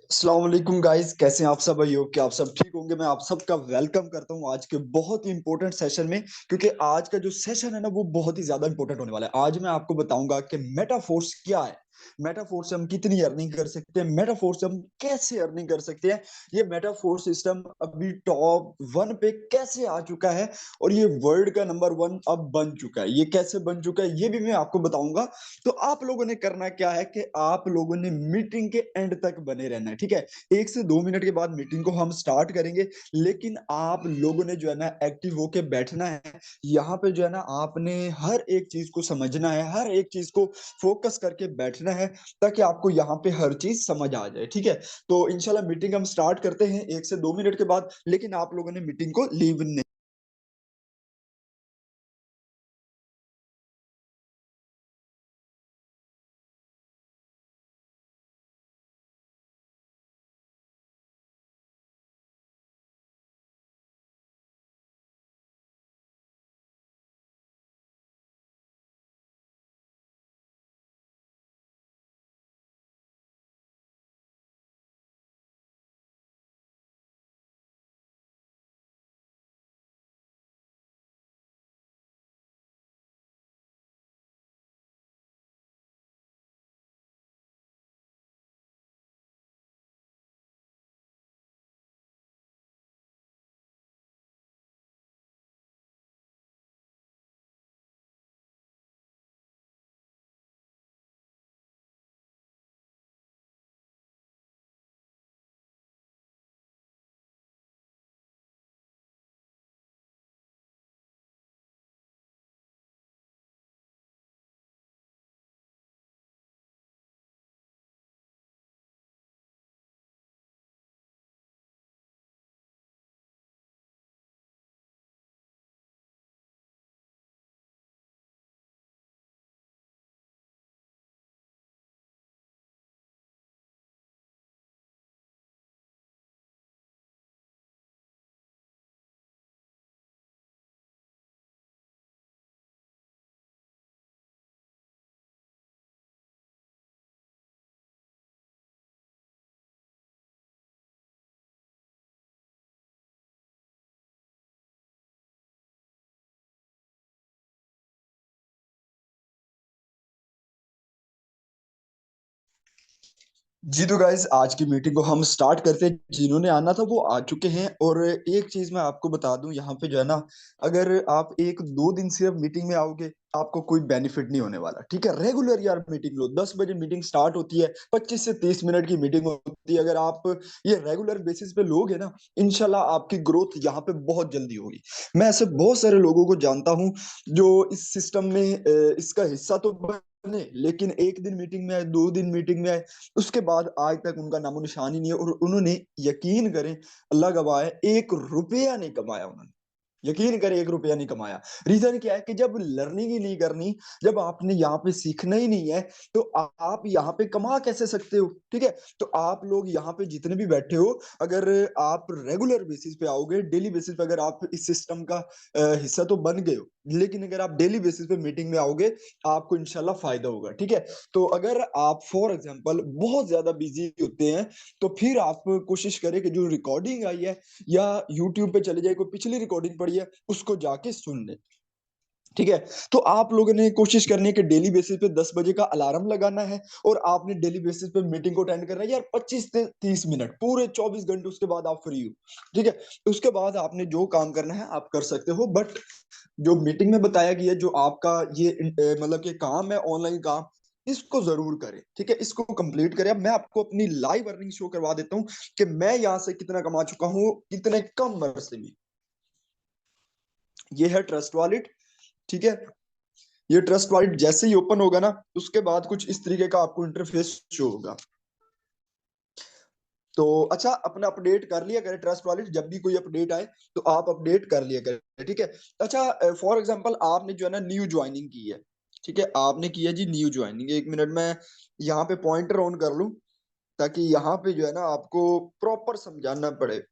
अस्सलाम वालेकुम गाइस, कैसे हैं आप सब? भाई हो कि आप सब ठीक होंगे। मैं आप सबका वेलकम करता हूं आज के बहुत ही इंपॉर्टेंट सेशन में, क्योंकि आज का जो सेशन है ना वो बहुत ही ज्यादा इंपॉर्टेंट होने वाला है। आज मैं आपको बताऊंगा कि मेटाफोर्स क्या है, मेटाफोर से हम कितनी अर्निंग कर सकते हैं, मेटाफोर से हम कैसे अर्निंग कर सकते हैं, ये मेटाफोर सिस्टम अभी टॉप वन पे कैसे आ चुका है और ये वर्ल्ड का नंबर वन अब बन चुका है। ये कैसे बन चुका है ये भी मैं आपको बताऊंगा। तो आप लोगों ने करना क्या है कि आप लोगों ने मीटिंग के एंड तक बने रहना है, ठीक है। 1 से 2 मिनट के बाद मीटिंग को हम स्टार्ट करेंगे, लेकिन आप लोगों ने जो है ना एक्टिव होके बैठना है। यहाँ पे जो है ना आपने हर एक चीज को समझना है, हर एक चीज को फोकस करके बैठना है, ताकि आपको यहाँ पे हर चीज समझ आ जाए, ठीक है। तो इंशाल्लाह मीटिंग हम स्टार्ट करते हैं 1 से 2 मिनट के बाद, लेकिन आप लोगों ने मीटिंग को लीव नहीं। जी तो गाइस, आज की मीटिंग को हम स्टार्ट करते हैं। जिन्होंने आना था वो आ चुके हैं। और एक चीज मैं आपको बता दूं, यहाँ पे जो है ना, अगर आप 1 2 दिन सिर्फ मीटिंग में आओगे आपको कोई बेनिफिट नहीं होने वाला, ठीक है। रेगुलर यार मीटिंग लो, 10 बजे मीटिंग स्टार्ट होती है, 25 से 30 मिनट की मीटिंग होती है। अगर आप ये रेगुलर बेसिस पे लोगे ना, इंशाल्लाह आपकी ग्रोथ यहाँ पे बहुत जल्दी होगी। मैं ऐसे बहुत सारे लोगों को जानता हूँ जो इस सिस्टम में इसका हिस्सा तो बने, लेकिन एक दिन मीटिंग में आए, 2 दिन मीटिंग में आए, उसके बाद आज तक उनका नामो निशान ही नहीं है। और उन्होंने, यकीन करें, अल्लाह गवाह है, 1 रुपया नहीं कमाया उन्होंने। यकीन करें, 1 रुपया नहीं कमाया। रीजन क्या है कि जब लर्निंग ही नहीं करनी, जब आपने यहाँ पे सीखना ही नहीं है, तो आप यहाँ पे कमा कैसे सकते हो, ठीक है। तो आप लोग यहाँ पे जितने भी बैठे हो, अगर आप रेगुलर बेसिस पे आओगे, डेली बेसिस पे, अगर आप इस सिस्टम का हिस्सा तो बन गए हो, लेकिन अगर आप डेली बेसिस पे मीटिंग में आओगे, आपको इंशाल्लाह फायदा होगा, ठीक है। तो अगर आप फॉर एग्जांपल बहुत ज्यादा बिजी होते हैं, तो फिर आप कोशिश करें कि जो रिकॉर्डिंग आई है, या यूट्यूब पे चले जाए, कोई पिछली रिकॉर्डिंग पड़ी है उसको जाके सुन ले, ठीक है। तो आप लोगों ने कोशिश करनी है कि डेली बेसिस पे 10 बजे का अलार्म लगाना है, और आपने डेली बेसिस पे मीटिंग को अटेंड करना है यार, 25 से 30 मिनट, पूरे 24 घंटे, उसके बाद आप फ्री हो, ठीक है। उसके बाद आपने जो काम करना है आप कर सकते हो, बट जो मीटिंग में बताया गया है, जो आपका ये मतलब कि काम है, ऑनलाइन काम, इसको जरूर करें, ठीक है। इसको कंप्लीट करें। अब मैं आपको अपनी लाइव अर्निंग शो करवा देता हूँ कि मैं यहाँ से कितना कमा चुका हूँ, कितने कम अरसे में। ये है ट्रस्ट वॉलेट, ठीक है। ये ट्रस्ट वॉलेट जैसे ही ओपन होगा ना, उसके बाद कुछ इस तरीके का आपको इंटरफेस शो होगा। तो अच्छा, अपना अपडेट कर लिया करें ट्रस्ट वॉलेट, जब भी कोई अपडेट आए तो आप अपडेट कर लिया करें, ठीक है। अच्छा, फॉर एग्जांपल आपने जो है ना न्यू ज्वाइनिंग की है, ठीक है, आपने किया जी न्यू ज्वाइनिंग। 1 मिनट में यहाँ पे पॉइंटर ऑन कर लूं, ताकि यहाँ पे जो है ना आपको प्रॉपर समझाना पड़े।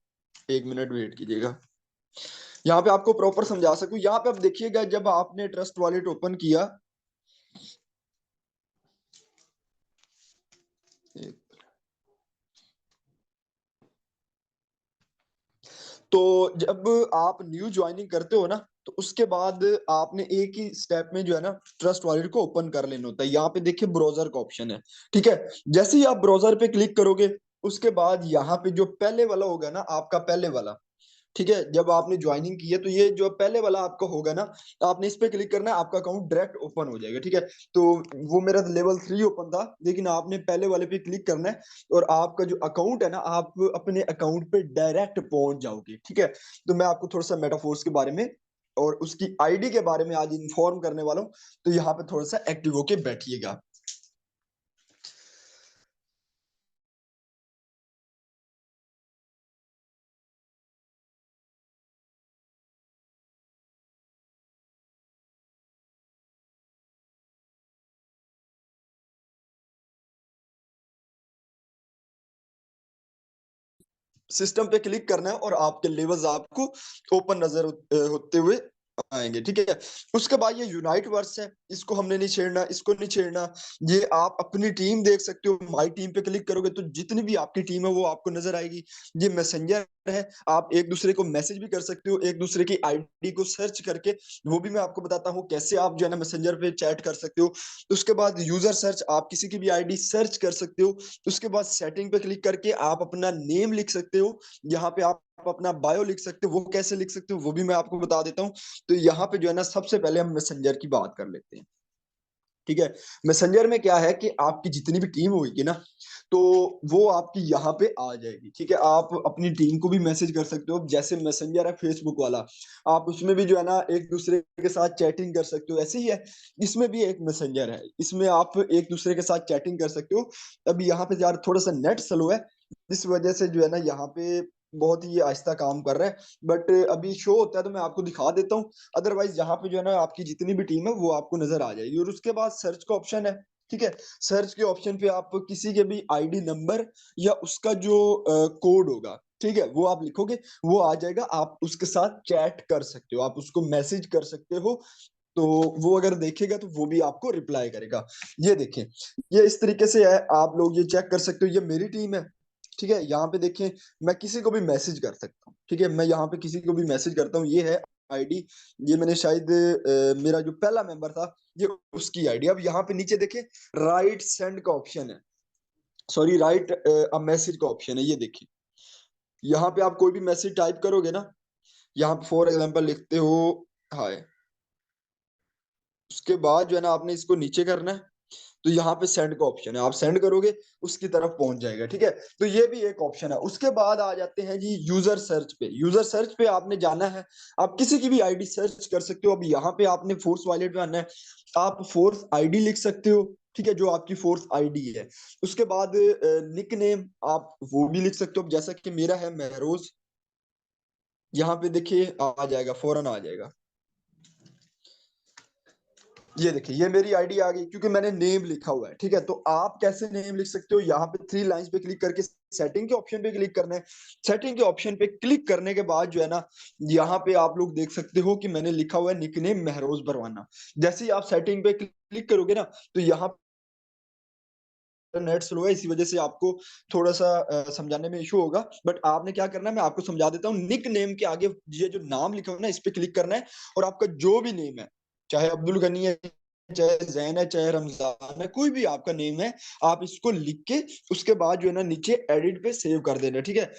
1 मिनट वेट कीजिएगा, यहाँ पे आपको प्रॉपर समझा सकूं। यहाँ पे आप देखिएगा, जब आपने ट्रस्ट वॉलेट ओपन किया, तो जब आप न्यू ज्वाइनिंग करते हो ना, तो उसके बाद आपने एक ही स्टेप में जो है ना ट्रस्ट वॉलेट को ओपन कर लेना होता है। यहाँ पे देखिए ब्राउजर का ऑप्शन है, ठीक है। जैसे ही आप ब्राउजर पे क्लिक करोगे, उसके बाद यहाँ पे जो पहले वाला होगा ना आपका पहले वाला, ठीक है, जब आपने ज्वाइनिंग की है तो ये जो पहले वाला आपका होगा ना, तो आपने इस पे क्लिक करना है, आपका अकाउंट डायरेक्ट ओपन हो जाएगा, ठीक है। तो वो मेरा लेवल 3 ओपन था, लेकिन आपने पहले वाले पे क्लिक करना है और आपका जो अकाउंट है ना, आप अपने अकाउंट पे डायरेक्ट पहुंच जाओगे, ठीक है। तो मैं आपको थोड़ा सा मेटाफोर्स के बारे में और उसकी आईडी के बारे में आज इन्फॉर्म करने वाला हूँ, तो यहाँ पे थोड़ा सा एक्टिव होके बैठिएगा। सिस्टम पे क्लिक करना है और आपके लेवल्स आपको ओपन नजर होते हुए आएंगे, ठीक है। उसके बाद ये यूनाइट वर्स है, इसको हमने नहीं छेड़ना, इसको नहीं छेड़ना। ये आप अपनी टीम देख सकते हो, माई टीम पे क्लिक करोगे तो जितनी भी आपकी टीम है वो आपको नजर आएगी। ये मैसेंजर है, आप एक दूसरे को मैसेज भी कर सकते हो, एक दूसरे की आईडी को सर्च करके, वो भी मैं आपको बताता हूँ कैसे आप जो है ना मैसेंजर पे चैट कर सकते हो। उसके बाद यूजर सर्च, आप किसी की भी आईडी सर्च कर सकते हो। उसके बाद सेटिंग पे क्लिक करके आप अपना नेम लिख सकते हो, यहाँ पे आप अपना बायो लिख सकते हो। वो कैसे लिख सकते हो वो भी मैं आपको बता देता हूँ। तो यहाँ पे जो है ना सबसे पहले हम मैसेंजर की बात कर लेते हैं, ठीक है। मैसेंजर में क्या है कि आपकी जितनी भी टीम होगी ना, तो वो आपकी यहाँ पे आ जाएगी, ठीक है। आप अपनी टीम को भी मैसेज कर सकते हो, जैसे मैसेंजर है फेसबुक वाला, आप उसमें भी जो है ना एक दूसरे के साथ चैटिंग कर सकते हो, ऐसे ही है। इसमें भी एक मैसेंजर है, इसमें आप एक दूसरे के साथ चैटिंग कर सकते हो। अभी यहाँ पे यार थोड़ा सा नेट स्लो है, इस वजह से जो है ना यहाँ पे बहुत ही आहिस्ता काम कर रहा है, बट अभी शो होता है तो मैं आपको दिखा देता हूँ। अदरवाइज यहाँ पे जो है ना आपकी जितनी भी टीम है वो आपको नजर आ जाएगी। और उसके बाद सर्च का ऑप्शन है, ठीक है। सर्च के ऑप्शन पे आप किसी के भी आईडी नंबर या उसका जो कोड होगा, ठीक है, वो आप लिखोगे, वो आ जाएगा। आप उसके साथ चैट कर सकते हो, आप उसको मैसेज कर सकते हो। तो वो अगर देखेगा तो वो भी आपको रिप्लाई करेगा। ये देखिए, ये इस तरीके से है, आप लोग ये चेक कर सकते हो। ये मेरी टीम है, ठीक है। यहाँ पे देखें, मैं किसी को भी मैसेज कर सकता हूँ, ठीक है। मैं यहाँ पे किसी को भी मैसेज करता हूँ, ये है आईडी। ये मैंने शायद मेरा जो पहला मेंबर था, ये उसकी आईडी। अब यहाँ पे नीचे देखें, राइट सेंड का ऑप्शन है, सॉरी राइट अ मैसेज का ऑप्शन है, ये देखिए। यहाँ पे आप कोई भी मैसेज टाइप करोगे ना, यहाँ पे फॉर एग्जाम्पल लिखते हो हाय, उसके बाद जो है ना आपने इसको नीचे करना है, तो यहाँ पे सेंड का ऑप्शन है, आप सेंड करोगे उसकी तरफ पहुंच जाएगा, ठीक है। तो ये भी एक ऑप्शन है। उसके बाद आ जाते हैं जी यूजर सर्च पे। यूजर सर्च पे आपने जाना है, आप किसी की भी आईडी सर्च कर सकते हो। अब यहाँ पे आपने फोर्स वॉलेट में आना है, आप फोर्स आईडी लिख सकते हो, ठीक है, जो आपकी फोर्स आईडी है। उसके बाद निक नेम आप वो भी लिख सकते हो, जैसा कि मेरा है महरोज। यहाँ पे देखिए आ जाएगा, फौरन आ जाएगा। ये देखिए, ये मेरी आईडी आ गई क्योंकि मैंने नेम लिखा हुआ है, ठीक है। तो आप कैसे नेम लिख सकते हो, यहाँ पे थ्री लाइंस पे क्लिक करके सेटिंग के ऑप्शन पे क्लिक करना है। सेटिंग के ऑप्शन पे क्लिक करने के बाद जो है ना, यहाँ पे आप लोग देख सकते हो कि मैंने लिखा हुआ है निकनेम महरोज बरवाना। जैसे ही आप सेटिंग पे क्लिक करोगे ना, तो यहाँ नेट स्लो है, इसी वजह से आपको थोड़ा सा समझाने में इशू होगा। बट आपने क्या करना है मैं आपको समझा देता हूँ। निक नेम के आगे ये जो नाम लिखा हुआ है ना, इस पे क्लिक करना है, और आपका जो भी नेम है, चाहे अब्दुल गनी है, चाहे जैन है, चाहे रमजान है, कोई भी आपका नेम है, आप इसको लिख के उसके बाद जो है ना नीचे एडिट पे सेव कर देना, ठीक है।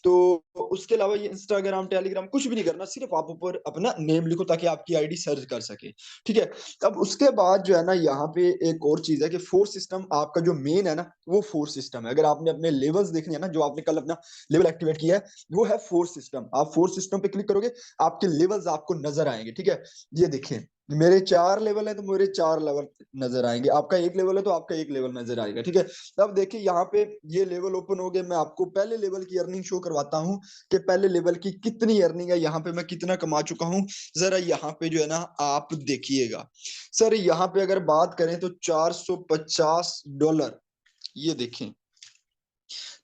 तो उसके अलावा ये इंस्टाग्राम टेलीग्राम कुछ भी नहीं करना, सिर्फ आप ऊपर अपना नेम लिखो ताकि आपकी आईडी सर्च कर सके, ठीक है। अब उसके बाद जो है ना यहाँ पे एक और चीज है कि फोर्स सिस्टम आपका जो मेन है ना, वो फोर्स सिस्टम है। अगर आपने अपने लेवल्स देखने हैं ना, जो आपने कल अपना लेवल एक्टिवेट किया है, वो है फोर्स सिस्टम। आप फोर्स सिस्टम पे क्लिक करोगे, आपके लेवल्स आपको नजर आएंगे, ठीक है। ये देखिए, मेरे 4 लेवल है तो मेरे 4 लेवल नजर आएंगे, आपका एक लेवल है तो आपका एक लेवल नजर आएगा, ठीक है। अब देखिए यहाँ पे ये लेवल ओपन हो गए। मैं आपको पहले लेवल की अर्निंग शो करवाता हूँ कि पहले लेवल की कितनी अर्निंग है, यहाँ पे मैं कितना कमा चुका हूँ। जरा यहाँ पे जो है ना आप देखिएगा। सर यहाँ पे अगर बात करें तो $450, ये देखें,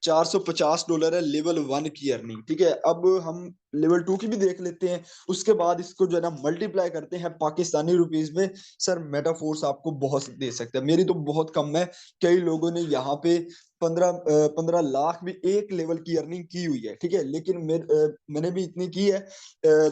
$450 है लेवल 1 की अर्निंग, ठीक है। अब हम लेवल 2 की भी देख लेते हैं। उसके बाद इसको जो है ना मल्टीप्लाई करते हैं पाकिस्तानी रुपीज में। सर मेटाफोर्स आपको बहुत दे सकता है, मेरी तो बहुत कम है। कई लोगों ने यहाँ पे पंद्रह लाख भी एक लेवल की अर्निंग की हुई है, ठीक है। लेकिन मैंने भी इतनी की है,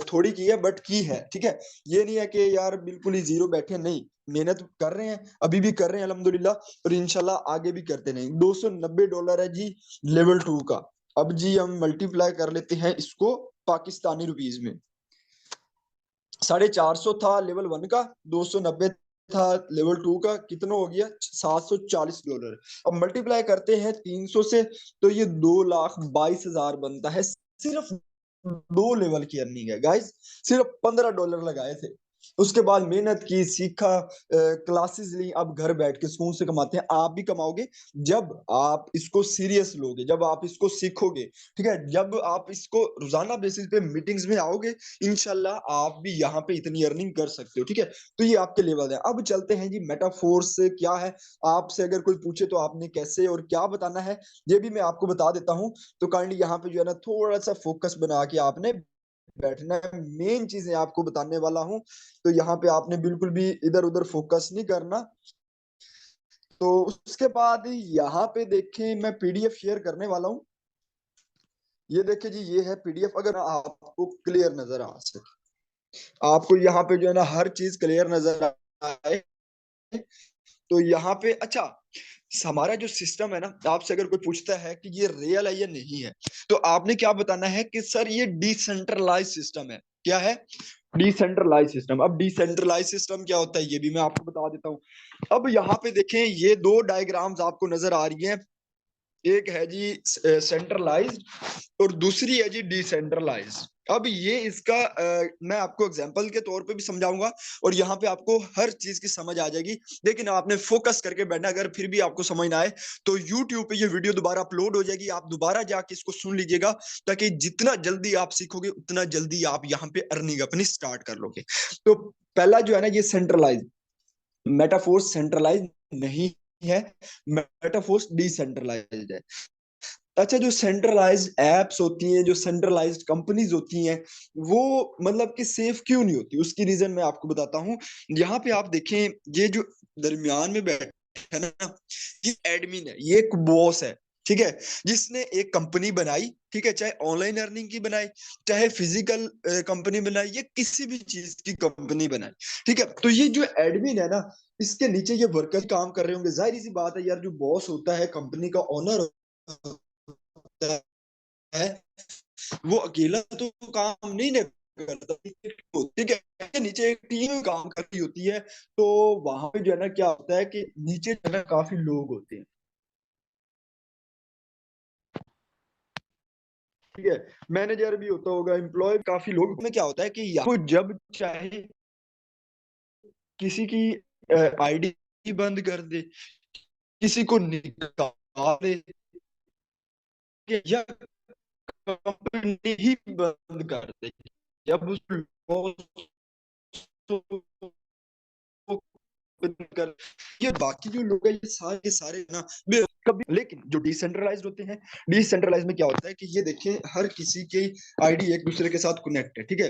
थोड़ी की है बट की है, ठीक है। ये नहीं है कि यार बिल्कुल ही जीरो बैठे, नहीं, मेहनत कर रहे हैं, अभी भी कर रहे हैं अल्हम्दुलिल्लाह, और इंशाल्लाह आगे भी करते रहेंगे। $290 है जी लेवल 2 का। अब जी हम मल्टीप्लाई कर लेते हैं इसको पाकिस्तानी रुपीज में। 450 था लेवल 1 का, 290 था लेवल 2 का, कितना हो गया $740। अब मल्टीप्लाई करते हैं 300 से, तो ये 2,22,000 बनता है। सिर्फ दो लेवल की अर्निंग है गाइस, सिर्फ $15 लगाए थे। उसके बाद मेहनत की, सीखा, क्लासेस ली, अब घर बैठ के सुकून से कमाते हैं। आप भी कमाओगे जब आप इसको सीरियस लोगे, जब आप इसको सीखोगे, ठीक है, जब आप इसको रोजाना बेसिस पे मीटिंग्स में आओगे, इंशाल्लाह आप भी यहाँ पे इतनी अर्निंग कर सकते हो, ठीक है। तो ये आपके लेवल है। अब चलते हैं जी मेटाफोर्स क्या है। आपसे अगर कोई पूछे तो आपने कैसे और क्या बताना है, ये भी मैं आपको बता देता हूँ। तो काइंडली यहाँ पे जो है ना थोड़ा सा फोकस बना के आपने बैठना है, मेन चीजें आपको बताने वाला हूँ। तो यहाँ पे आपने बिल्कुल भी इधर उधर फोकस नहीं करना। तो उसके बाद यहाँ पे देखें, मैं पीडीएफ शेयर करने वाला हूँ। ये देखिए जी, ये है पीडीएफ। अगर आपको क्लियर नजर आ सके, आपको यहाँ पे जो है ना हर चीज क्लियर नजर आए, तो यहाँ पे अच्छा, हमारा जो सिस्टम है ना, आपसे अगर कोई पूछता है कि ये रियल है या नहीं है, तो आपने क्या बताना है कि सर ये डिसेंट्रलाइज सिस्टम है। क्या है? Decentralize system. अब डिसेंट्रलाइज सिस्टम क्या होता है ये भी मैं आपको बता देता हूँ। अब यहाँ पे देखें, ये दो डायग्राम्स आपको नजर आ रही हैं। एक है जी सेंट्रलाइज्ड और दूसरी है जी डिसेंट्रलाइज्ड। अब ये इसका मैं आपको एग्जांपल के तौर पे भी समझाऊंगा, और यहाँ पे आपको हर चीज की समझ आ जाएगी। लेकिन आपने फोकस करके बैठना। अगर फिर भी आपको समझ ना आए तो यूट्यूब पे ये वीडियो दोबारा अपलोड हो जाएगी, आप दोबारा जाके इसको सुन लीजिएगा, ताकि जितना जल्दी आप सीखोगे उतना जल्दी आप यहाँ पे अर्निंग अपनी स्टार्ट कर लोगे। तो पहला जो है ना, ये सेंट्रलाइज, मेटाफोर्स सेंट्रलाइज नहीं है, मेटाफोर्स डिसेंट्रलाइज्ड है। अच्छा, जो सेंट्रलाइज्ड एप्स होती हैं, जो सेंट्रलाइज्ड कंपनीज होती हैं, वो मतलब कि सेफ क्यों नहीं होती, उसकी रीजन मैं आपको बताता हूँ। यहाँ पे आप देखें, ये जो दरमियान में बैठा है ना, ये एडमिन है, ये एक बॉस है, ठीक है, जिसने एक कंपनी बनाई, ठीक है, चाहे ऑनलाइन अर्निंग की बनाई, चाहे फिजिकल कंपनी बनाई, या किसी भी चीज की कंपनी बनाई, ठीक है। तो ये जो एडमिन है ना, इसके नीचे ये वर्कर काम कर रहे होंगे। जाहिर सी बात है यार, जो बॉस होता है, कंपनी का ओनर होता है, वो अकेला तो काम नहीं ना करता, ठीक है, नीचे एक टीम काम कर रही होती है। तो वहां पे जो है ना क्या होता है कि नीचे जो है ना काफी लोग होते हैं, ठीक है, मैनेजर भी होता होगा, एम्प्लॉय, काफी लोग में क्या होता है कि यहाँ जब चाहे किसी की आईडी बंद कर दे, किसी को निकाल दे, या कंपनी ही बंद कर दे, जब उस कर, ये बाकी जो लोग हैं ये सारे के सारे ना कभी। लेकिन जो डिसेंट्रलाइज होते हैं, डिसेंट्रलाइज में क्या होता है कि ये देखिए, हर किसी की आईडी एक दूसरे के साथ कनेक्ट है, ठीक है।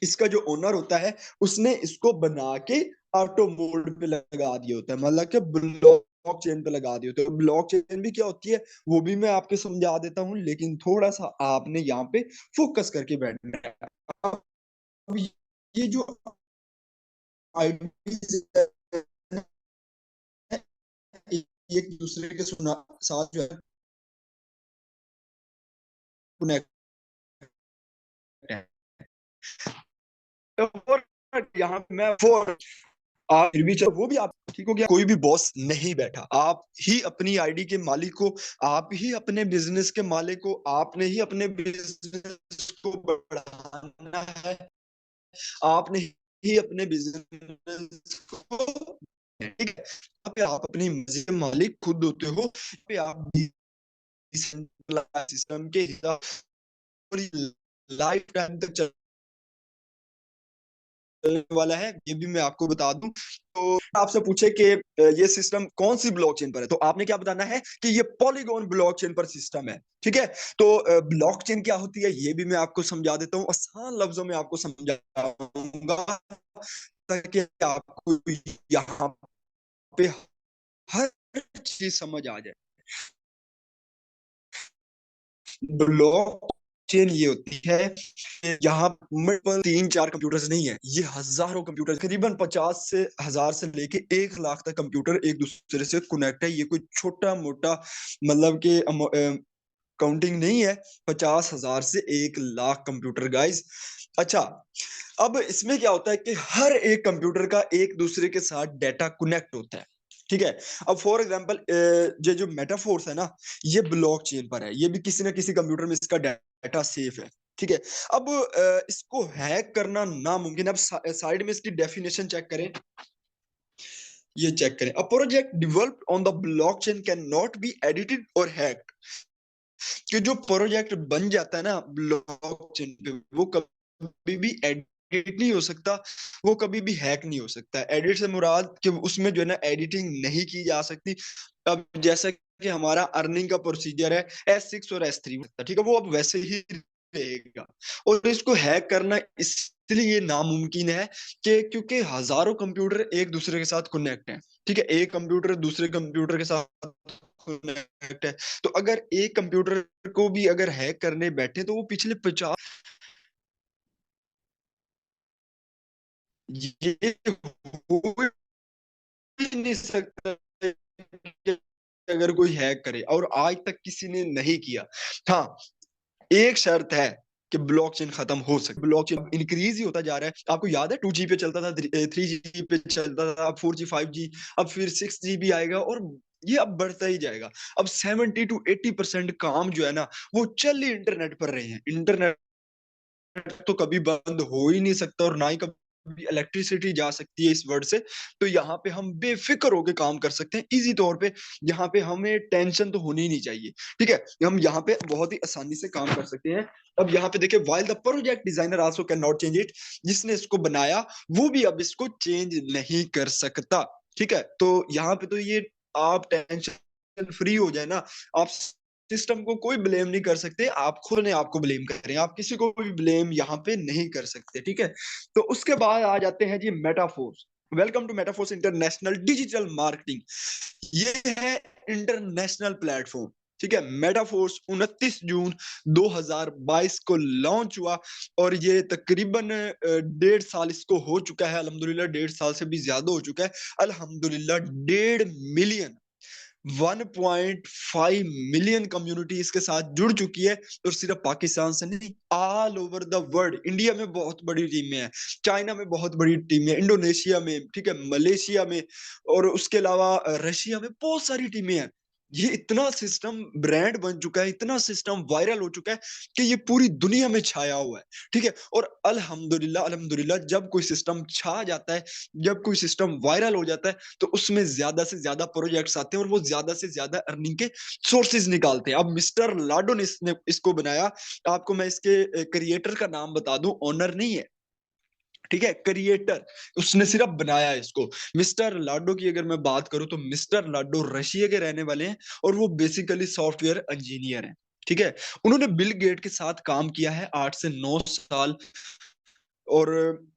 इसका जो ओनर होता है, उसने इसको बना के ऑटो मोड पे लगा दिया होता है, मतलब कि ब्लॉक चेन पे लगा दिया होता है। ब्लॉक चेन भी क्या होती है वो भी मैं आपको समझा देता हूँ, लेकिन थोड़ा सा आपने यहाँ पे फोकस करके बैठना है। अब ये जो आईडी एक दूसरे के साथ जो है कनेक्ट है। और यहाँ पे मैं फोर, आप फिर भी चलो वो भी आप ठीक हो गया, कोई भी बॉस नहीं बैठा, आप ही अपनी आईडी के मालिक को, आप ही अपने बिजनेस के मालिक को, आपने ही अपने बिजनेस को बढ़ाना है, आपने ही अपने बिजनेस को, ठीक है, यहाँ पे आप अपनी मर्जी के मालिक खुद होते हो। यहाँ पे आप सिस्टम के हिसाब लाइफ टाइम तक चलने वाला है, ये भी मैं आपको बता दूं। तो आपसे पूछे कि ये सिस्टम कौन सी ब्लॉकचेन पर है, तो आपने क्या बताना है कि ये पॉलीगॉन ब्लॉकचेन पर सिस्टम है, ठीक है। तो ब्लॉकचेन क्या होती है ये भी मैं आपको समझा देता हूँ, आसान लफ्जों में आपको समझाऊंगा, ताकि आपको यहाँ पे हर चीज समझ आ जाए। ब्लॉक चेन ये होती है कि यहाँ मल्टीपल 3-4 कंप्यूटर्स नहीं है, ये हजारों कंप्यूटर, करीबन 50 से 1000 से लेके 1 लाख तक कंप्यूटर एक दूसरे से कनेक्ट है। ये कोई छोटा मोटा मतलब कि काउंटिंग नहीं है। 50,000 से 1 लाख कंप्यूटर गाइस। अच्छा, अब इसमें क्या होता है कि हर एक कंप्यूटर का एक दूसरे के साथ डाटा कनेक्ट होता है। ठीक है। अब फॉर एग्जांपल ये जो मेटाफोर्स है ना, ये ब्लॉक चेन पर है, ये भी किसी ना किसी कंप्यूटर में इसका डाटा सेफ है। ठीक है। अब इसको हैक करना नामुमकिन है। अब साइड में इसकी डेफिनेशन चेक करें, ये चेक करें, a project developed on the blockchain can not be edited और हैक्ड। कि जो प्रोजेक्ट बन जाता है ना ब्लॉकचेन पे, वो कभी भी एडिट नहीं हो सकता, वो कभी भी हैक नहीं हो सकता। एडिट से मुराद कि उसमें जो है ना एडिटिंग नहीं की जा सकती। अब जैसा कि हमारा अर्निंग का प्रोसीजर है S6 और S3, ठीक है, वो अब वैसे ही रहेगा। और इसको हैक करना इसलिए नामुमकिन है कि क्योंकि हजारों कंप्यूटर एक दूसरे के साथ कनेक्ट हैं। ठीक है, एक कंप्यूटर दूसरे कंप्यूटर के साथ कनेक्ट है। तो अगर एक कंप्यूटर को भी अगर हैक करने बैठे तो वो पिछले 50, ये हो ही नहीं सकता कि अगर कोई हैक करे, और आज तक किसी ने नहीं किया। हाँ, एक शर्त है कि ब्लॉकचेन खत्म हो सके। ब्लॉकचेन इंक्रीज ही होता जा रहा है। आपको याद है 2G पे चलता था, 3G पे चलता था, अब 4G 5G, अब फिर 6G भी आएगा, और ये अब बढ़ता ही जाएगा। अब 70 to 80% काम जो है ना वो चल ही इंटरनेट पर रहे हैं। इंटरनेट तो कभी बंद हो ही नहीं सकता, और ना ही कभी इलेक्ट्रिसिटी जा सकती है इस वर्ड से। तो यहाँ पे हम बेफिक्र होकर काम कर सकते हैं इजी तौर पे। यहाँ पे हमें टेंशन तो होनी ही नहीं चाहिए। ठीक है, हम यहाँ पे बहुत ही आसानी से काम कर सकते हैं। अब यहाँ पे देखिए, while the project designer also can not change it, जिसने इसको बनाया वो भी अब इसको चेंज नहीं कर सकता। ठीक है, तो यहाँ पे तो ये आप टेंशन फ्री हो जाए ना। आप सिस्टम को कोई ब्लेम नहीं कर सकते, आप खुद ने आपको ब्लेम करें, आप किसी को भी ब्लेम यहाँ पे नहीं कर सकते। ठीक है, तो उसके बाद आ जाते हैं जी Metaforce. Welcome to Metaforce international digital marketing. ये है इंटरनेशनल प्लेटफॉर्म। ठीक है, मेटाफोर्स 29 जून 2022 को लॉन्च हुआ, और ये तकरीबन 1.5 साल इसको हो चुका है अल्हम्दुलिल्लाह। 1.5 साल से भी ज्यादा हो चुका है अल्हम्दुलिल्लाह। 1.5 मिलियन 1.5 मिलियन कम्युनिटी इसके साथ जुड़ चुकी है। और सिर्फ पाकिस्तान से नहीं, all over the world. India में बहुत बड़ी टीमें हैं, चाइना में बहुत बड़ी टीमें हैं, इंडोनेशिया में, ठीक है, मलेशिया में, और उसके अलावा रशिया में बहुत सारी टीमें हैं। ये इतना सिस्टम ब्रांड बन चुका है, इतना सिस्टम वायरल हो चुका है कि ये पूरी दुनिया में छाया हुआ है। ठीक है, और अल्हम्दुलिल्लाह अल्हम्दुलिल्लाह, जब कोई सिस्टम छा जाता है, जब कोई सिस्टम वायरल हो जाता है, तो उसमें ज्यादा से ज्यादा प्रोजेक्ट्स आते हैं, और वो ज्यादा से ज्यादा अर्निंग के सोर्सेज निकालते हैं। अब मिस्टर लाडो ने इसको बनाया। आपको मैं इसके क्रिएटर का नाम बता दूं, ओनर नहीं है, ठीक है, क्रिएटर। उसने सिर्फ बनाया है इसको। मिस्टर लाडो की अगर मैं बात करूं तो मिस्टर लाडो रशिया के रहने वाले हैं, और वो बेसिकली सॉफ्टवेयर इंजीनियर हैं। ठीक है, उन्होंने बिल गेट के साथ काम किया है 8 से 9 साल। और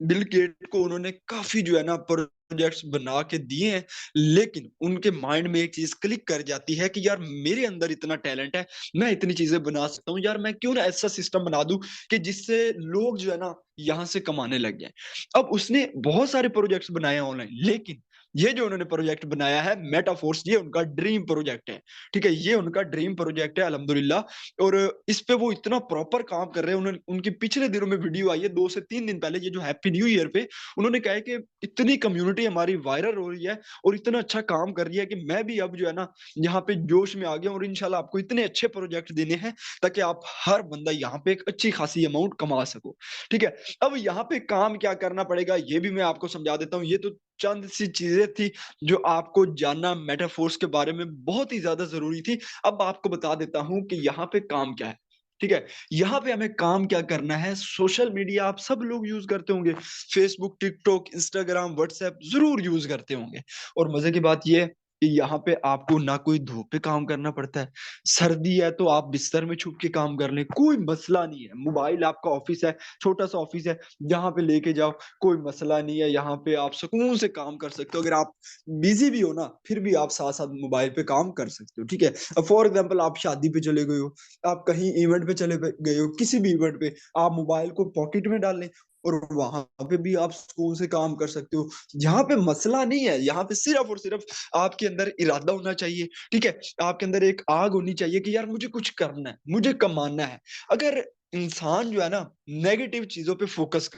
बिल गेट को उन्होंने काफी जो है ना प्रोजेक्ट्स बना के दिए हैं। लेकिन उनके माइंड में एक चीज क्लिक कर जाती है कि यार मेरे अंदर इतना टैलेंट है, मैं इतनी चीजें बना सकता हूँ, यार मैं क्यों ना ऐसा सिस्टम बना दूं कि जिससे लोग जो है ना यहाँ से कमाने लग जाए। अब उसने बहुत सारे प्रोजेक्ट्स बनाए हैं ऑनलाइन, लेकिन ये जो उन्होंने प्रोजेक्ट बनाया है मेटाफोर्स, ये उनका ड्रीम प्रोजेक्ट है। ठीक है, ये उनका ड्रीम प्रोजेक्ट है अल्हम्दुलिल्लाह। और इस पे वो इतना प्रॉपर काम कर रहे हैं। उन्होंने, उनकी पिछले दिनों में वीडियो आई है 2 से 3 दिन पहले, ये जो हैप्पी न्यू ईयर पे, उन्होंने कहा है कि इतनी कम्युनिटी हमारी वायरल हो रही है और इतना अच्छा काम कर रही है कि मैं भी अब जो है ना यहाँ पे जोश में आ गया हूँ, और इंशाल्लाह आपको इतने अच्छे प्रोजेक्ट देने हैं ताकि आप हर बंदा यहाँ पे एक अच्छी खासी अमाउंट कमा सको। ठीक है, अब यहाँ पे काम क्या करना पड़ेगा ये भी मैं आपको समझा देता हूँ। ये तो चंद सी चीजें थी जो आपको जानना मेटाफोर्स के बारे में बहुत ही ज्यादा जरूरी थी। अब आपको बता देता हूं कि यहाँ पे काम क्या है। ठीक है, यहाँ पे हमें काम क्या करना है। सोशल मीडिया आप सब लोग यूज करते होंगे, फेसबुक, टिकटॉक, इंस्टाग्राम, व्हाट्सएप जरूर यूज करते होंगे। और मजे की बात ये यहाँ पे आपको ना कोई धूप पे काम करना पड़ता है, सर्दी है तो आप बिस्तर में छुप के काम कर लें, कोई मसला नहीं है। मोबाइल आपका ऑफिस है, छोटा सा ऑफिस है, जहाँ पे लेके जाओ, कोई मसला नहीं है। यहाँ पे आप सुकून से काम कर सकते हो। अगर आप बिजी भी हो ना, फिर भी आप साथ साथ मोबाइल पे काम कर सकते हो, ठीक है। अब फॉर एग्जाम्पल आप शादी पे चले गए हो, आप कहीं इवेंट पे चले गए हो, किसी भी इवेंट पे आप मोबाइल को पॉकेट में डाल लें और वहां पे भी आप सुकून से काम कर सकते हो। यहाँ पे मसला नहीं है, यहाँ पे सिर्फ और सिर्फ आपके अंदर इरादा होना चाहिए, ठीक है। आपके अंदर एक आग होनी चाहिए कि यार मुझे कुछ करना है, मुझे कमाना है। अगर इंसान जो है ना नेगेटिव चीजों पे फोकस,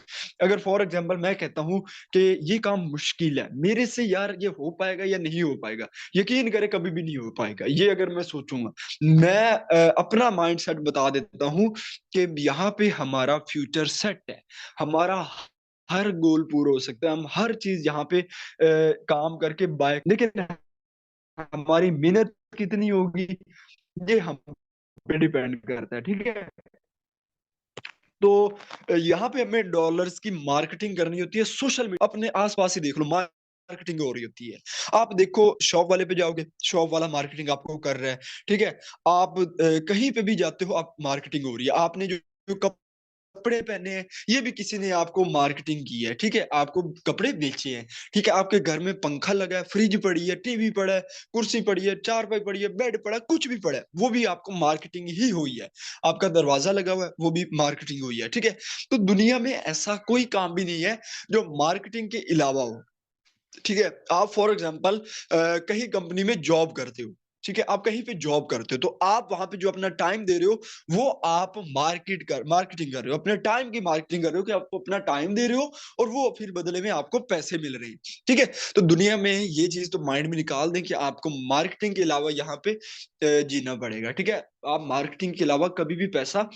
अगर फॉर एग्जांपल मैं कहता हूँ कि ये काम मुश्किल है मेरे से, यार ये हो पाएगा या नहीं हो पाएगा, यकीन करे कभी भी नहीं हो पाएगा। ये अगर मैं सोचूंगा, मैं अपना माइंड सेट बता देता हूँ कि यहाँ पे हमारा फ्यूचर सेट है, हमारा हर गोल पूरा हो सकता है, हम हर चीज यहाँ पे काम करके बाय, लेकिन हमारी मेहनत कितनी होगी ये हम पे डिपेंड करता है, ठीक है। तो यहाँ पे हमें डॉलर्स की मार्केटिंग करनी होती है। सोशल मीडिया अपने आसपास ही देख लो, मार्केटिंग हो रही होती है। आप देखो शॉप वाले पे जाओगे, शॉप वाला मार्केटिंग आपको कर रहा है, ठीक है। आप कहीं पे भी जाते हो, आप मार्केटिंग हो रही है। आपने जो कपड़े पहने हैं, ये भी किसी ने आपको मार्केटिंग की है, ठीक है, आपको कपड़े बेचे हैं, ठीक है। आपके घर में पंखा लगा है, फ्रिज पड़ी है, टीवी पड़ा है, कुर्सी पड़ी है, चारपाई पड़ी है, बेड पड़ा है, कुछ भी पड़ा है, वो भी आपको मार्केटिंग ही हुई है। आपका दरवाजा लगा हुआ है, वो भी मार्केटिंग हुई है, ठीक है। तो दुनिया में ऐसा कोई काम भी नहीं है जो मार्केटिंग के अलावा हो, ठीक है। आप फॉर एग्जाम्पल कहीं कंपनी में जॉब करते हो, ठीक है, आप कहीं पे जॉब करते हो, तो आप वहां पे जो अपना टाइम दे रहे हो, वो आप मार्केटिंग कर रहे हो, अपने टाइम की मार्केटिंग कर रहे हो कि आपको अपना टाइम दे रहे हो और वो फिर बदले में आपको पैसे मिल रहे हैं, ठीक है। तो दुनिया में ये चीज तो माइंड में निकाल दें कि आपको मार्केटिंग के अलावा यहाँ पे जीना पड़ेगा, ठीक है। आप मार्केटिंग के अलावा कभी भी पैसा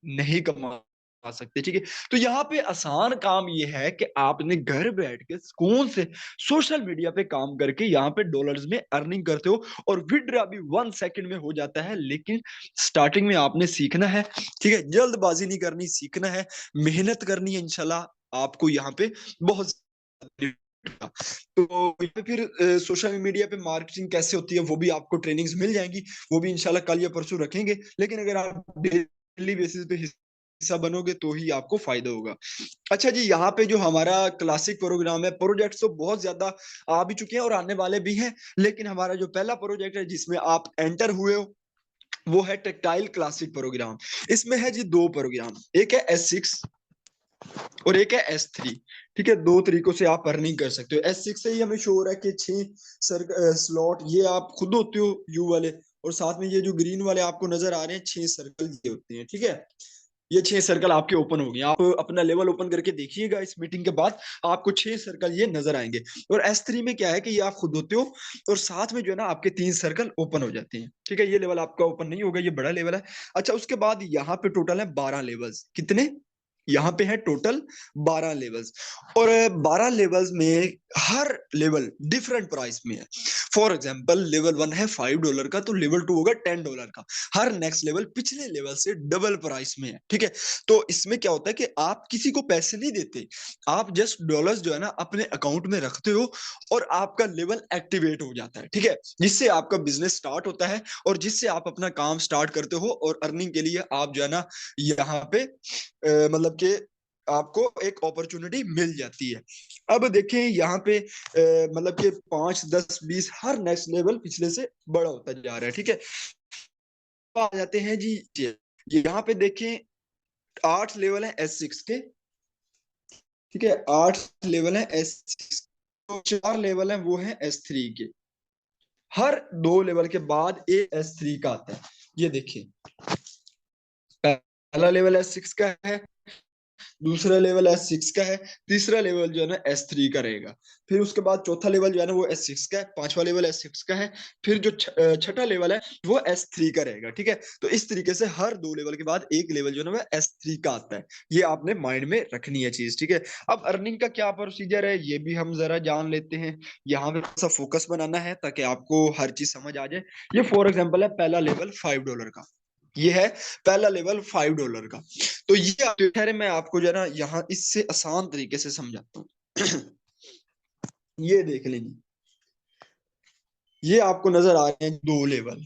नहीं कमा सकते, ठीक है। तो यहाँ पे आसान काम ये है कि आपने घर बैठ के सुकून से सोशल मीडिया पे काम करके यहाँ पे डॉलर्स में अर्निंग करते हो, और विड्रॉ भी 1 सेकंड में हो जाता है। लेकिन स्टार्टिंग में आपने सीखना है, ठीक है, जल्दबाजी नहीं करनी, सीखना है, मेहनत करनी है, इंशाल्लाह आपको यहाँ पे बहुत तो यहाँ पे फिर सोशल मीडिया पे मार्केटिंग कैसे होती है वो भी आपको ट्रेनिंग्स मिल जाएंगी, वो भी इंशाल्लाह कल या परसों रखेंगे। लेकिन अगर आप डेली बेसिस पे हिस्सा बनोगे तो ही आपको फायदा होगा। अच्छा जी, यहाँ पे जो हमारा क्लासिक प्रोग्राम है, प्रोजेक्ट्स तो बहुत ज्यादा आ भी चुके हैं और आने वाले भी हैं, लेकिन हमारा जो पहला प्रोजेक्ट है जिसमें आप एंटर हुए हो, वो है टेक्टाइल क्लासिक प्रोग्राम। इसमें है जी दो प्रोग्राम, एक है S6 और एक है S3, ठीक है। दो तरीकों से आप अर्निंग कर सकते हो। S6 से ही हमें शो हो रहा है कि 6 स्लॉट ये आप खुद होते हो, यू वाले, और साथ में ये जो ग्रीन वाले आपको नजर आ रहे हैं 6 सर्कल ये होते हैं, ठीक है। ये 6 सर्कल आपके ओपन हो गए, आप अपना लेवल ओपन करके देखिएगा इस मीटिंग के बाद, आपको 6 सर्कल ये नजर आएंगे। और S3 में क्या है कि ये आप खुद होते हो और साथ में जो है ना आपके 3 सर्कल ओपन हो जाते हैं, ठीक है। ये लेवल आपका ओपन नहीं होगा, ये बड़ा लेवल है। अच्छा, उसके बाद यहाँ पे टोटल है 12 लेवल्स। कितने? यहाँ पे है टोटल 12 लेवल्स, और 12 लेवल्स में हर लेवल डिफरेंट प्राइस में है। फॉर एग्जाम्पल लेवल 1 है $5 का, तो लेवल 2 होगा $10 का। हर नेक्स्ट लेवल पिछले लेवल से डबल प्राइस में है, ठीक है। तो इसमें क्या होता है कि आप किसी को पैसे नहीं देते, आप जस्ट डॉलर्स जो है ना अपने अकाउंट में रखते हो और आपका लेवल एक्टिवेट हो जाता है, ठीक है, जिससे आपका बिजनेस स्टार्ट होता है और जिससे आप अपना काम स्टार्ट करते हो और अर्निंग के लिए आप जो है ना यहाँ पे मतलब कि आपको एक अपॉर्चुनिटी मिल जाती है। अब देखें यहाँ पे मतलब कि 5 10 20 हर नेक्स्ट लेवल पिछले से बड़ा होता जा रहा है, ठीक है। आ जाते हैं जी, यहाँ पे देखें 8 लेवल है S6 के, ठीक है, 8 लेवल है S6, तो 4 लेवल है वो है S3 के। हर 2 लेवल के बाद S3 का आता है। ये देखिए, पहला लेवल S6 का है, दूसरा लेवल S6 का है, तीसरा लेवल जो है ना S3 का रहेगा। फिर उसके बाद चौथा लेवल जो है ना वो S6 का है, पांचवा लेवल S6 का है, फिर जो छठा लेवल है वो S3 का रहेगा, ठीक है। तो इस तरीके से हर 2 लेवल के बाद एक लेवल जो है ना वो S3 का आता है। ये आपने माइंड में रखनी है चीज, ठीक है। अब अर्निंग का क्या प्रोसीजर है ये भी हम जरा जान लेते हैं। यहाँ पे सब फोकस बनाना है ताकि आपको हर चीज समझ आ जाए। ये फॉर एग्जाम्पल है पहला लेवल $5 का, ये है पहला लेवल $5 का। तो ये खैर मैं आपको जो है ना यहाँ इससे आसान तरीके से समझाता हूँ। ये देख लेंगे, ये आपको नजर आ रहे हैं दो लेवल।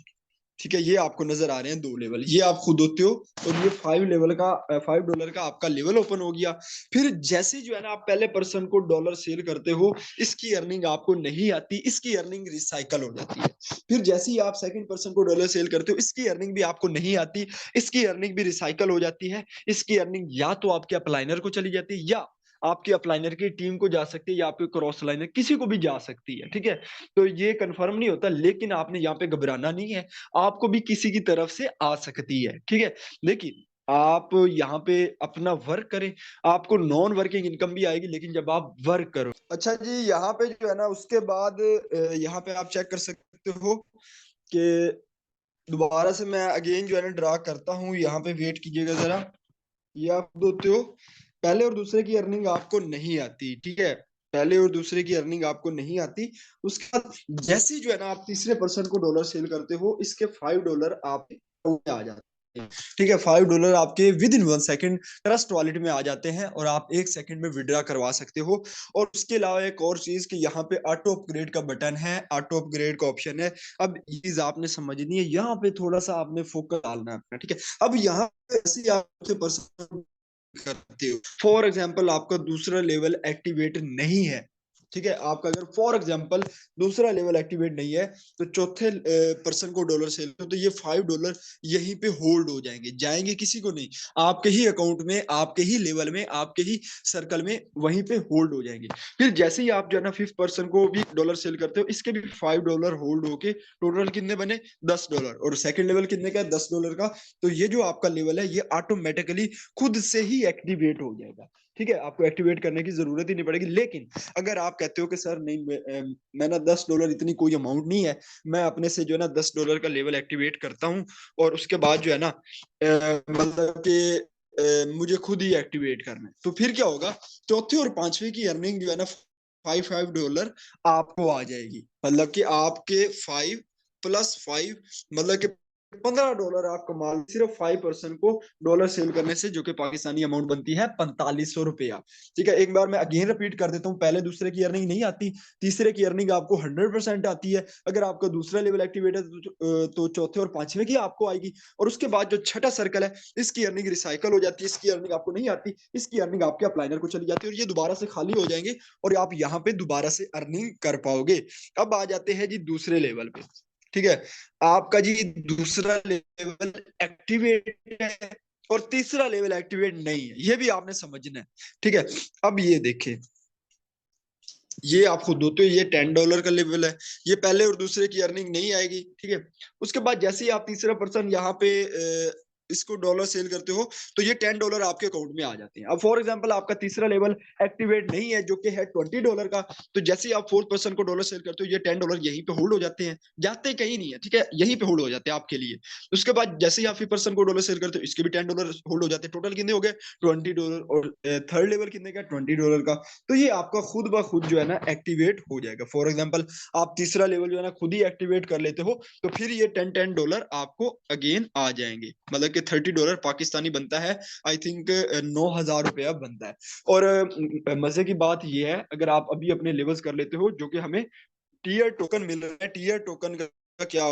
ठीक है, ये आपको नजर आ रहे हैं दो लेवल, ये आप खुद होते हो। और ये $5 का आपका लेवल ओपन हो गया। फिर जैसे ही जो है ना आप पहले पर्सन को डॉलर सेल करते हो, इसकी अर्निंग आपको नहीं आती, इसकी अर्निंग रिसाइकल हो जाती है। फिर जैसे ही आप सेकंड पर्सन को डॉलर सेल करते हो, इसकी अर्निंग भी आपको नहीं आती, इसकी अर्निंग भी रिसाइकल हो जाती है। इसकी अर्निंग या तो आपके अपलाइनर को चली जाती है, या आपके अपलाइनर की टीम को जा सकती है, या आपके क्रॉस लाइनर किसी को भी जा सकती है। ठीक है, तो ये कंफर्म नहीं होता, लेकिन आपने यहाँ पे घबराना नहीं है। आपको भी किसी की तरफ से आ सकती है। ठीक है, लेकिन आप यहाँ पे अपना वर्क करें, आपको नॉन वर्किंग इनकम भी आएगी, लेकिन जब आप वर्क करो। अच्छा जी, यहाँ पे जो है ना उसके बाद यहाँ पे आप चेक कर सकते हो कि दोबारा से मैं अगेन जो है ना ड्रा करता हूँ, यहाँ पे वेट कीजिएगा जरा। ये आप होते हो, पहले और दूसरे की अर्निंग आपको नहीं आती। ठीक है, पहले और दूसरे की अर्निंग आपको नहीं आती। उसके बाद जैसे ही जो है ना आप तीसरे पर्सन को डॉलर सेल करते हो, इसके $5 आप आ जाते हैं। ठीक है, $5 आपके with in 1 second trust wallet में आ जाते हैं, और आप 1 सेकेंड में विड्रॉ करवा सकते हो। और उसके अलावा एक और चीज कि यहाँ पे ऑटो अपग्रेड का बटन है, ऑटो अपग्रेड का ऑप्शन है। अब ये चीज आपने समझनी है, यहाँ पे थोड़ा सा आपने फोकस डालना है अपना। ठीक है, अब यहाँ पे ऐसे ही आपके पर्सन करते हो, फॉर एग्जाम्पल आपका दूसरा लेवल एक्टिवेट नहीं है। ठीक है, आपका अगर फॉर एग्जाम्पल दूसरा लेवल एक्टिवेट नहीं है, तो चौथे पर्सन को डॉलर सेल तो ये $5 यहीं पे होल्ड हो जाएंगे, जाएंगे किसी को नहीं, आपके ही अकाउंट में, आपके ही लेवल में, आपके ही सर्कल में वहीं पे होल्ड हो जाएंगे। फिर जैसे ही आप जो है ना फिफ्थ पर्सन को भी डॉलर सेल करते हो, इसके भी $5 होल्ड होके टोटल कितने बने, $10। और सेकंड लेवल कितने का है, $10 का। तो ये जो आपका लेवल है, ये ऑटोमेटिकली खुद से ही एक्टिवेट हो जाएगा। ठीक है, आपको एक्टिवेट करने की जरूरत ही नहीं पड़ेगी। लेकिन अगर आप कहते हो कि सर नहीं, मैं ना $10 इतनी कोई अमाउंट नहीं है, मैं अपने से जो है ना $10 का लेवल एक्टिवेट करता हूँ, और उसके बाद जो है ना मतलब कि मुझे खुद ही एक्टिवेट करना है, तो फिर क्या होगा, चौथे और पांचवे की अर्निंग जो है ना $5 आपको आ जाएगी। मतलब कि आपके 5 + 5 मतलब कि $15 आप कमा, सिर्फ 5% को डॉलर सेल करने से, जो कि पाकिस्तानी अमाउंट बनती है ₹4500। ठीक है, एक बार मैं अगेन रिपीट कर देता हूँ, पहले दूसरे की अर्निंग नहीं आती, तीसरे की अर्निंग आपको 100% आती है। अगर आपका दूसरा लेवल एक्टिवेट है तो चौथे और पांचवे की आपको आएगी। और उसके बाद जो छठा सर्कल है, इसकी अर्निंग रिसाइकल हो जाती है, इसकी अर्निंग आपको नहीं आती, इसकी अर्निंग आपके अपलाइनर को चली जाती है, और ये दोबारा से खाली हो जाएंगे, और आप यहाँ पे दोबारा से अर्निंग कर पाओगे। अब आ जाते हैं जी दूसरे लेवल पे। ठीक है, आपका जी दूसरा लेवल एक्टिवेट है, और तीसरा लेवल एक्टिवेट नहीं है, ये भी आपने समझना है। ठीक है, अब ये देखें, ये आप खुद होते हो, ये $10 का लेवल है, ये पहले और दूसरे की अर्निंग नहीं आएगी। ठीक है, उसके बाद जैसे ही आप तीसरा पर्सन यहाँ पे इसको डॉलर सेल करते हो, तो ये $10 आपके अकाउंट में आ जाते हैं। अब फॉर एग्जांपल आपका तीसरा लेवल एक्टिवेट नहीं है, जो कि है $20 का, तो जैसे ही आप फोर्थ पर्सन को डॉलर सेल करते हो, ये $10 यहीं पे होल्ड हो जाते हैं, जाते कहीं नहीं है। ठीक है, यहीं पे होल्ड हो जाते हैं आपके लिए। उसके बाद जैसे ही आप फिफ्थ पर्सन को डॉलर सेल करते हो, इसके भी $10 होल्ड हो जाते हैं। टोटल कितने हो गए, $20। और थर्ड लेवल कितने का, $20 का। तो ये आपका खुद ब खुद जो है ना एक्टिवेट हो जाएगा। फॉर एग्जांपल आप तीसरा लेवल जो है ना खुद ही एक्टिवेट कर लेते हो, तो फिर ये $10 आपको अगेन आ जाएंगे, मतलब कि $30 पाकिस्तानी बनता है, आई थिंक ₹9,000 बनता है। और मजे की बात ये है, अगर आप अभी अपने लेवल्स कर लेते हो, जो कि हमें टीयर टोकन मिल रहा है, टीयर टोकन का क्या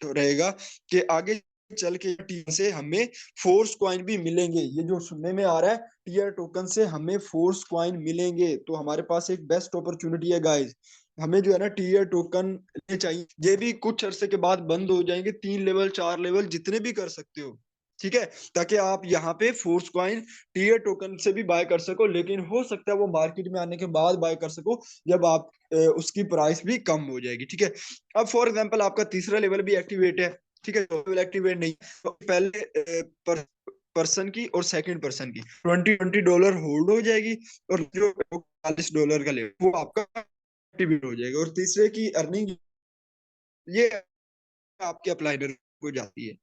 रहेगा कि आगे चल के टीम से हमें फोर्स कॉइन भी मिलेंगे। ये जो सुनने में आ रहा है, टीयर टोकन से हमें फोर्स कॉइन मिलेंगे, तो हमारे पास एक बेस्ट अपॉर्चुनिटी है गाइस। हमें जो है ना टीयर टोकन लेने चाहिए, ये भी कुछ अरसे के बाद बंद हो जाएंगे, 3 लेवल 4 लेवल जितने भी कर सकते हो। ठीक है, ताकि आप यहाँ पे फोर्स कॉइन टीयर टोकन से भी बाय कर सको, लेकिन हो सकता है वो मार्केट में आने के बाद बाय कर सको, जब आप उसकी प्राइस भी कम हो जाएगी। ठीक है, अब फॉर एग्जांपल आपका तीसरा लेवल भी एक्टिवेट है। ठीक है, लेवल एक्टिवेट नहीं, तो पहले पर्सन की और सेकंड पर्सन की $20 होल्ड हो जाएगी, और जो $40 का लेवल वो आपका एक्टिवेट हो जाएगा, और तीसरे की अर्निंग ये आपके अप्लाइनर को जाती है।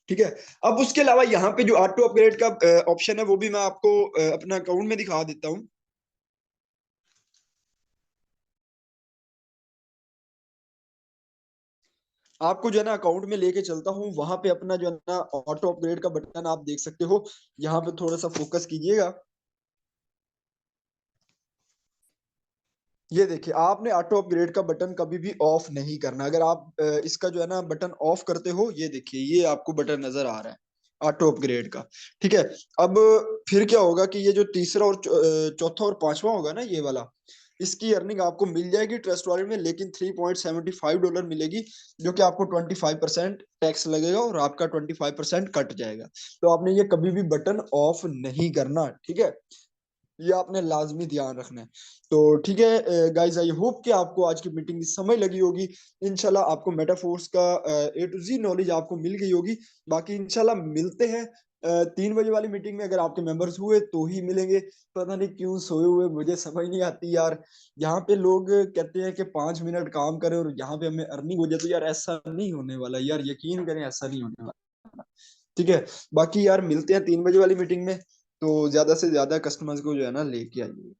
ठीक है, अब उसके अलावा यहाँ पे जो ऑटो अपग्रेड का ऑप्शन है, वो भी मैं आपको अपना अकाउंट में दिखा देता हूँ। आपको जो है ना अकाउंट में लेके चलता हूँ, वहां पे अपना जो है ना ऑटो अपग्रेड का बटन आप देख सकते हो। यहाँ पे थोड़ा सा फोकस कीजिएगा। ये देखिए, आपने ऑटो अपग्रेड का बटन कभी भी ऑफ नहीं करना। अगर आप इसका जो है ना बटन ऑफ करते हो, ये देखिए ये आपको बटन नजर आ रहा है ऑटो अपग्रेड का। ठीक है। अब फिर क्या होगा कि ये जो तीसरा और चौथा और पांचवा होगा ना, ये वाला, इसकी अर्निंग आपको मिल जाएगी ट्रस्ट वॉलेट में, लेकिन $3.75 मिलेगी, जो कि आपको 25% टैक्स लगेगा और आपका 25% कट जाएगा। तो आपने ये कभी भी बटन ऑफ नहीं करना, ठीक है। ये आपने लाजमी ध्यान रखना है। तो ठीक है गाइस, आई होप कि आपको आज की मीटिंग समय लगी होगी। इंशाल्लाह आपको मेटाफोर्स का A to Z नॉलेज आपको मिल गई होगी। बाकी इंशाल्लाह मिलते हैं 3 बजे वाली मीटिंग में। अगर आपके मेंबर्स हुए तो ही मिलेंगे। पता नहीं क्यों सोए हुए, मुझे समझ नहीं आती यार। यहाँ पे लोग कहते हैं कि 5 मिनट काम करें और यहाँ पे हमें अर्निंग हो जाए, तो यार ऐसा नहीं होने वाला यार, यकीन करें ऐसा नहीं होने वाला। ठीक है। बाकी यार मिलते हैं 3 बजे वाली मीटिंग में। तो ज्यादा से ज्यादा कस्टमर्स को जो है ना लेके आइए।